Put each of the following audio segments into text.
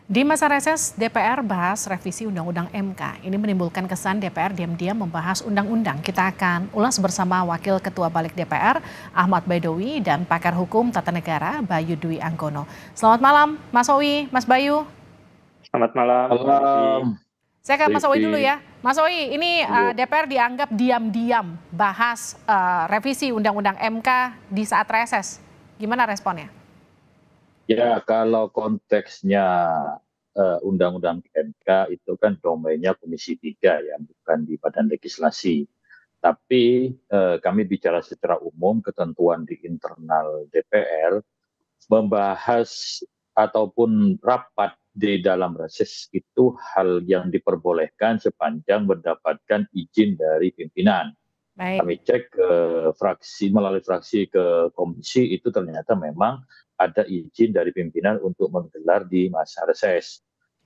Di masa reses, DPR bahas revisi Undang-Undang MK. Ini menimbulkan kesan DPR diam-diam membahas undang-undang. Kita akan ulas bersama Wakil Ketua Balik DPR, Ahmad Baidowi, dan pakar hukum tata negara, Bayu Dwi Anggono. Selamat malam, Mas Owi, Mas Bayu. Selamat malam. Malam, Saya ke Mas Owi dulu Livi. ya. Mas Owi, ini DPR dianggap diam-diam bahas revisi Undang-Undang MK di saat reses. Gimana responnya? Ya, kalau konteksnya Undang-Undang MK itu kan domainnya Komisi 3 ya, bukan di Badan Legislasi. Tapi kami bicara secara umum, ketentuan di internal DPR membahas ataupun rapat di dalam reses itu hal yang diperbolehkan sepanjang mendapatkan izin dari pimpinan. Baik. Kami cek ke fraksi, melalui fraksi ke komisi, itu ternyata memang ada izin dari pimpinan untuk menggelar di masa reses.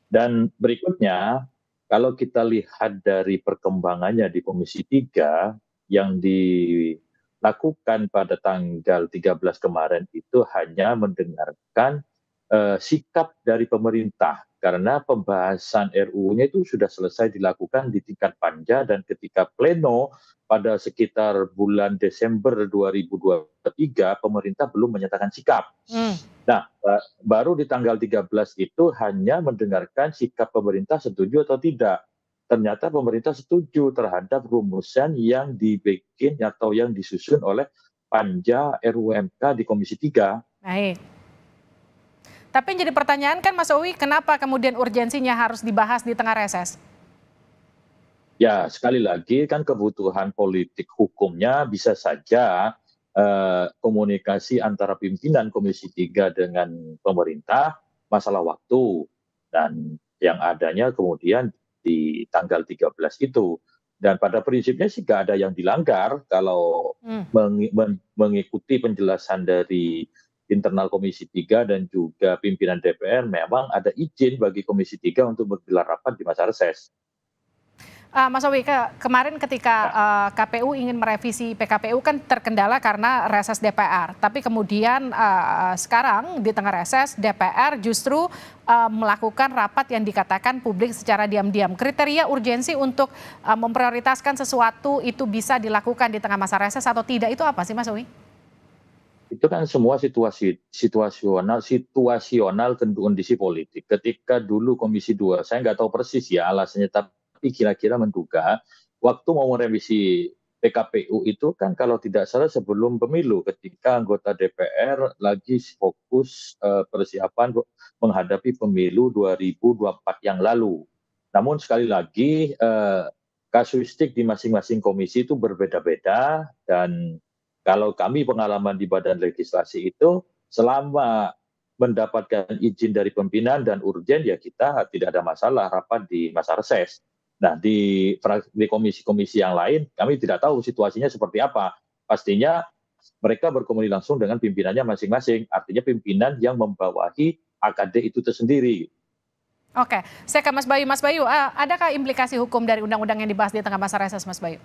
Dan berikutnya, kalau kita lihat dari perkembangannya di Komisi 3 yang dilakukan pada tanggal 13 kemarin itu hanya mendengarkan sikap dari pemerintah, karena pembahasan RUU-nya itu sudah selesai dilakukan di tingkat panja, dan ketika pleno pada sekitar bulan Desember 2023 pemerintah belum menyatakan sikap. Nah, baru di tanggal 13 itu hanya mendengarkan sikap pemerintah setuju atau tidak. Ternyata pemerintah setuju terhadap rumusan yang dibikin atau yang disusun oleh panja RUU MK di Komisi 3. Baik. Tapi yang jadi pertanyaan kan Mas Owi, kenapa kemudian urgensinya harus dibahas di tengah reses? Ya, sekali lagi kan kebutuhan politik hukumnya bisa saja komunikasi antara pimpinan Komisi 3 dengan pemerintah masalah waktu, dan yang adanya kemudian di tanggal 13 itu. Dan pada prinsipnya sih nggak ada yang dilanggar kalau mengikuti penjelasan dari internal Komisi 3 dan juga pimpinan DPR, memang ada izin bagi Komisi 3 untuk menggelar rapat di masa reses. Mas Owi, kemarin ketika KPU ingin merevisi PKPU kan terkendala karena reses DPR. Tapi kemudian sekarang di tengah reses DPR justru melakukan rapat yang dikatakan publik secara diam-diam. Kriteria urgensi untuk memprioritaskan sesuatu itu bisa dilakukan di tengah masa reses atau tidak itu apa sih Mas Owi? Itu kan semua situasional kondisi politik. Ketika dulu Komisi 2, saya nggak tahu persis ya alasannya, tapi kira-kira menduga waktu mau merevisi PKPU itu kan kalau tidak salah sebelum pemilu, ketika anggota DPR lagi fokus persiapan menghadapi pemilu 2024 yang lalu. Namun sekali lagi kasuistik di masing-masing komisi itu berbeda-beda, dan kalau kami pengalaman di Badan Legislasi itu, selama mendapatkan izin dari pimpinan dan urgen, ya kita tidak ada masalah rapat di masa reses. Nah, di komisi-komisi yang lain, kami tidak tahu situasinya seperti apa. Pastinya mereka berkomunikasi langsung dengan pimpinannya masing-masing, artinya pimpinan yang membawahi AKD itu tersendiri. Oke, saya ke Mas Bayu. Mas Bayu, adakah implikasi hukum dari undang-undang yang dibahas di tengah masa reses, Mas Bayu?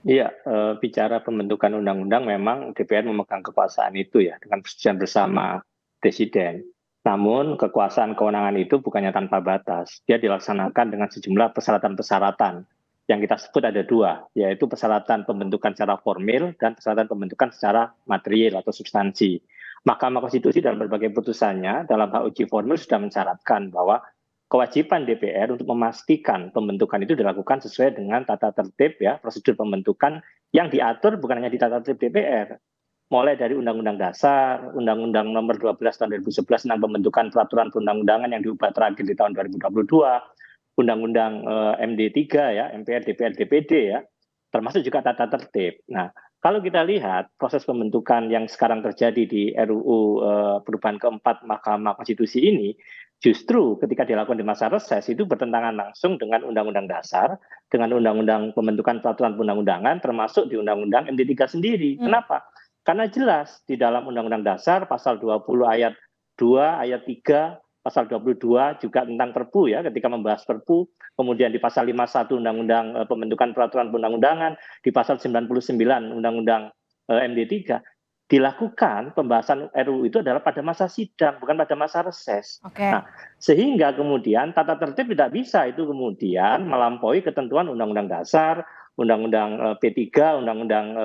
Iya, bicara pembentukan undang-undang memang DPR memegang kekuasaan itu ya dengan persetujuan bersama Presiden. Namun kekuasaan kewenangan itu bukannya tanpa batas. Dia dilaksanakan dengan sejumlah persyaratan-persyaratan yang kita sebut ada dua, yaitu persyaratan pembentukan secara formil dan persyaratan pembentukan secara material atau substansi. Mahkamah Konstitusi dalam berbagai putusannya dalam hak uji formil sudah mensyaratkan bahwa kewajiban DPR untuk memastikan pembentukan itu dilakukan sesuai dengan tata tertib ya, prosedur pembentukan yang diatur bukan hanya di tata tertib DPR, mulai dari Undang-Undang Dasar, Undang-Undang Nomor 12 Tahun 2011 tentang pembentukan peraturan perundang-undangan yang diubah terakhir di tahun 2022, Undang-Undang MD 3 ya, MPR, DPR, DPD ya, termasuk juga tata tertib. Nah, kalau kita lihat proses pembentukan yang sekarang terjadi di RUU perubahan keempat Mahkamah Konstitusi ini, justru ketika dilakukan di masa reses itu bertentangan langsung dengan Undang-Undang Dasar, dengan Undang-Undang Pembentukan Peraturan Perundang-undangan, termasuk di Undang-Undang MD 3 sendiri. Kenapa? Karena jelas di dalam Undang-Undang Dasar pasal 20 ayat 2, ayat 3, pasal 22 juga tentang Perpu ya, ketika membahas Perpu, kemudian di pasal 51 Undang-Undang Pembentukan Peraturan Perundang-undangan, di pasal 99 Undang-Undang MD 3, dilakukan pembahasan RUU itu adalah pada masa sidang, bukan pada masa reses. Oke. Nah, sehingga kemudian tata tertib tidak bisa itu kemudian melampaui ketentuan Undang-Undang Dasar, Undang-Undang P3, Undang-Undang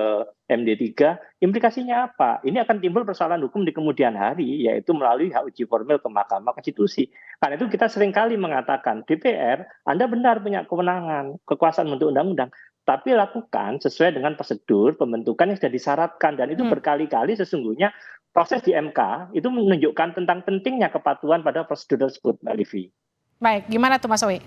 MD3. Implikasinya apa? Ini akan timbul persoalan hukum di kemudian hari, yaitu melalui hak uji formil ke Mahkamah Konstitusi. Karena itu kita seringkali mengatakan, DPR, Anda benar punya kewenangan, kekuasaan untuk undang-undang, tapi lakukan sesuai dengan prosedur pembentukan yang sudah disyaratkan, dan itu berkali-kali sesungguhnya proses di MK itu menunjukkan tentang pentingnya kepatuhan pada prosedur tersebut, Mbak Livi. Baik, gimana tuh Mas Sawi?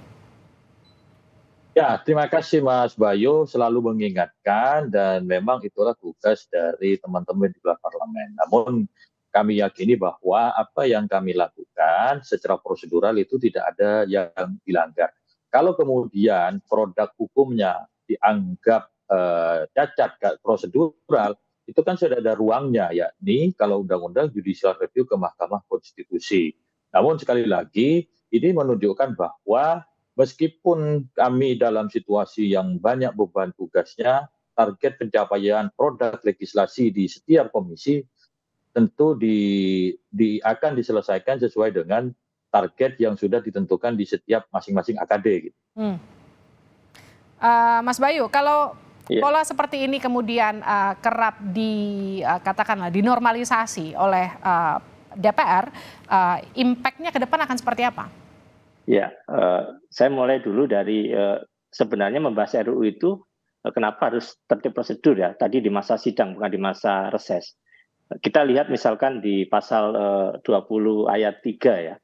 Ya, terima kasih Mas Bayu selalu mengingatkan, dan memang itulah tugas dari teman-teman di luar parlemen. Namun kami yakini bahwa apa yang kami lakukan secara prosedural itu tidak ada yang dilanggar. Kalau kemudian produk hukumnya dianggap cacat prosedural, itu kan sudah ada ruangnya, yakni kalau undang-undang judicial review ke Mahkamah Konstitusi. Namun sekali lagi, ini menunjukkan bahwa meskipun kami dalam situasi yang banyak beban tugasnya, target pencapaian produk legislasi di setiap komisi tentu akan diselesaikan sesuai dengan target yang sudah ditentukan di setiap masing-masing AKD. Gitu. Mas Bayu, kalau pola seperti ini kemudian kerap katakanlah dinormalisasi oleh DPR, impact-nya ke depan akan seperti apa? Ya, saya mulai dulu dari sebenarnya membahas RUU itu kenapa harus tertib prosedur ya, tadi di masa sidang bukan di masa reses. Kita lihat misalkan di pasal 20 ayat 3 ya,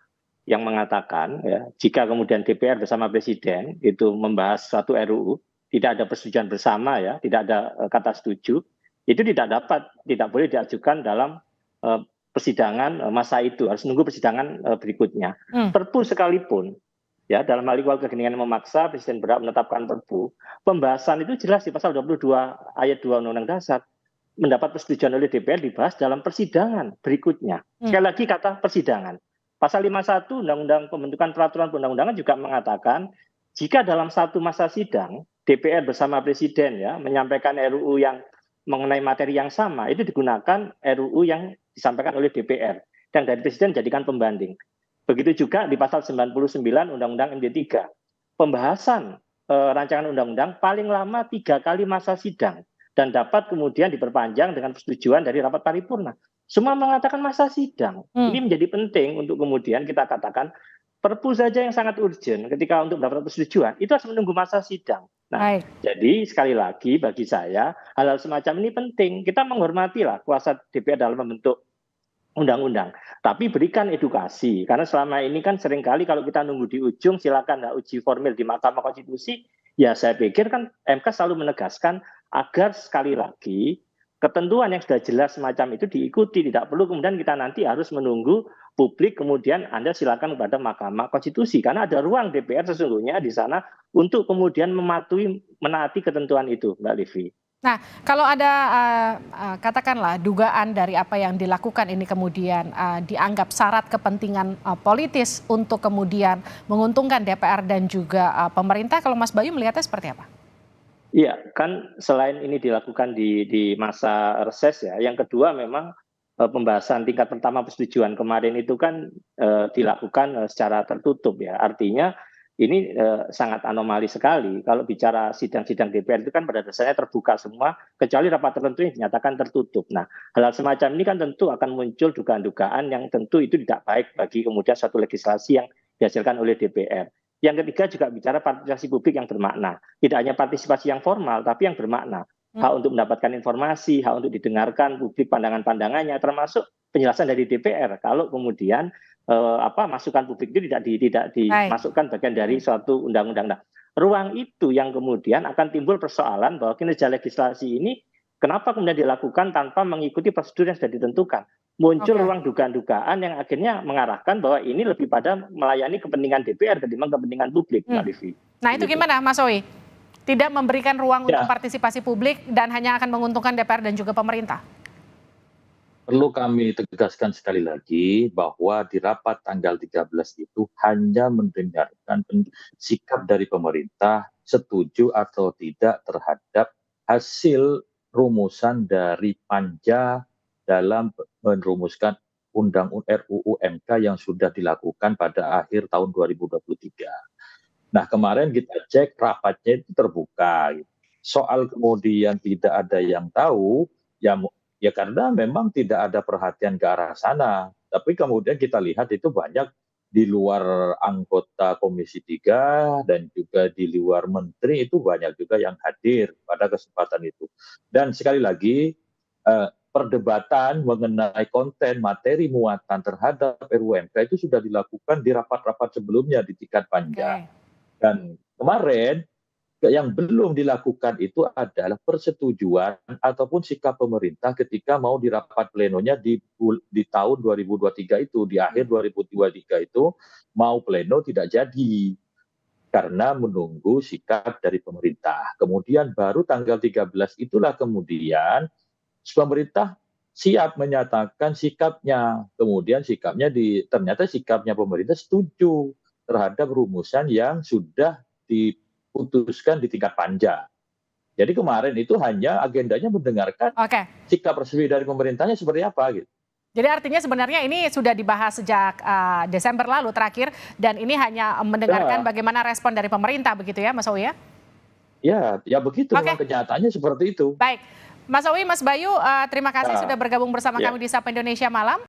yang mengatakan ya, jika kemudian DPR bersama Presiden itu membahas suatu RUU, tidak ada persetujuan bersama ya, tidak ada kata setuju, itu tidak boleh diajukan dalam persidangan masa itu, harus nunggu persidangan berikutnya. Perpu sekalipun, ya dalam hal ikhwal kegentingan memaksa Presiden berhak menetapkan perpu, pembahasan itu jelas di pasal 22 ayat 2 Undang-Undang Dasar, mendapat persetujuan oleh DPR dibahas dalam persidangan berikutnya. Sekali lagi kata persidangan. Pasal 51 Undang-Undang Pembentukan Peraturan Perundang-undangan juga mengatakan jika dalam satu masa sidang DPR bersama Presiden ya menyampaikan RUU yang mengenai materi yang sama, itu digunakan RUU yang disampaikan oleh DPR dan dari Presiden jadikan pembanding. Begitu juga di pasal 99 Undang-Undang MD3. Pembahasan rancangan undang-undang paling lama 3 kali masa sidang dan dapat kemudian diperpanjang dengan persetujuan dari rapat paripurna. Semua mengatakan masa sidang. Ini menjadi penting untuk kemudian kita katakan perpu saja yang sangat urgent ketika untuk mendapat persetujuan itu harus menunggu masa sidang. Nah, jadi sekali lagi bagi saya hal-hal semacam ini penting. Kita menghormatilah kuasa DPR dalam membentuk undang-undang, tapi berikan edukasi karena selama ini kan seringkali kalau kita nunggu di ujung silakan uji formil di Mahkamah Konstitusi, ya saya pikir kan MK selalu menegaskan agar sekali lagi ketentuan yang sudah jelas semacam itu diikuti, tidak perlu kemudian kita nanti harus menunggu publik kemudian Anda silakan kepada Mahkamah Konstitusi karena ada ruang DPR sesungguhnya di sana untuk kemudian menaati ketentuan itu, Mbak Livi. Nah, kalau ada katakanlah dugaan dari apa yang dilakukan ini kemudian dianggap syarat kepentingan politis untuk kemudian menguntungkan DPR dan juga pemerintah, kalau Mas Bayu melihatnya seperti apa? Iya, kan selain ini dilakukan di masa reses ya, yang kedua memang pembahasan tingkat pertama persetujuan kemarin itu kan dilakukan secara tertutup ya, artinya ini sangat anomali sekali. Kalau bicara sidang-sidang DPR itu kan pada dasarnya terbuka semua, kecuali rapat tertentu yang dinyatakan tertutup. Nah, hal-hal semacam ini kan tentu akan muncul dugaan-dugaan yang tentu itu tidak baik bagi kemudian suatu legislasi yang dihasilkan oleh DPR. Yang ketiga juga bicara partisipasi publik yang bermakna. Tidak hanya partisipasi yang formal, tapi yang bermakna. Hak untuk mendapatkan informasi, hak untuk didengarkan publik pandangan-pandangannya, termasuk penjelasan dari DPR. Kalau kemudian masukan publik itu tidak dimasukkan bagian dari suatu undang-undang. Nah, ruang itu yang kemudian akan timbul persoalan bahwa kinerja legislasi ini kenapa kemudian dilakukan tanpa mengikuti prosedur yang sudah ditentukan. Muncul ruang dugaan-dugaan yang akhirnya mengarahkan bahwa ini lebih pada melayani kepentingan DPR ketimbang kepentingan publik, Mbak Livi. Nah, itu gimana, Mas Sawi? Tidak memberikan ruang untuk partisipasi publik dan hanya akan menguntungkan DPR dan juga pemerintah? Perlu kami tegaskan sekali lagi bahwa di rapat tanggal 13 itu hanya mendengarkan sikap dari pemerintah setuju atau tidak terhadap hasil rumusan dari panja dalam merumuskan undang RUU MK yang sudah dilakukan pada akhir tahun 2023. Nah, kemarin kita cek rapatnya itu terbuka. Soal kemudian tidak ada yang tahu, ya karena memang tidak ada perhatian ke arah sana. Tapi kemudian kita lihat itu banyak di luar anggota Komisi 3 dan juga di luar menteri itu banyak juga yang hadir pada kesempatan itu. Dan sekali lagi perdebatan mengenai konten materi muatan terhadap RUU MK itu sudah dilakukan di rapat-rapat sebelumnya di tingkat panja. Dan kemarin yang belum dilakukan itu adalah persetujuan ataupun sikap pemerintah ketika mau di rapat plenonya di tahun 2023 itu, di akhir 2023 itu mau pleno tidak jadi karena menunggu sikap dari pemerintah. Kemudian baru tanggal 13 itulah kemudian pemerintah siap menyatakan sikapnya. Kemudian ternyata sikapnya pemerintah setuju terhadap rumusan yang sudah diputuskan di tingkat panja. Jadi kemarin itu hanya agendanya mendengarkan sikap resmi dari pemerintahnya seperti apa gitu. Jadi artinya sebenarnya ini sudah dibahas sejak Desember lalu terakhir dan ini hanya mendengarkan bagaimana respon dari pemerintah begitu ya Mas Owi ya? Ya begitu, memang kenyataannya seperti itu. Baik, Mas Owi, Mas Bayu, terima kasih sudah bergabung bersama kami di Sapa Indonesia Malam.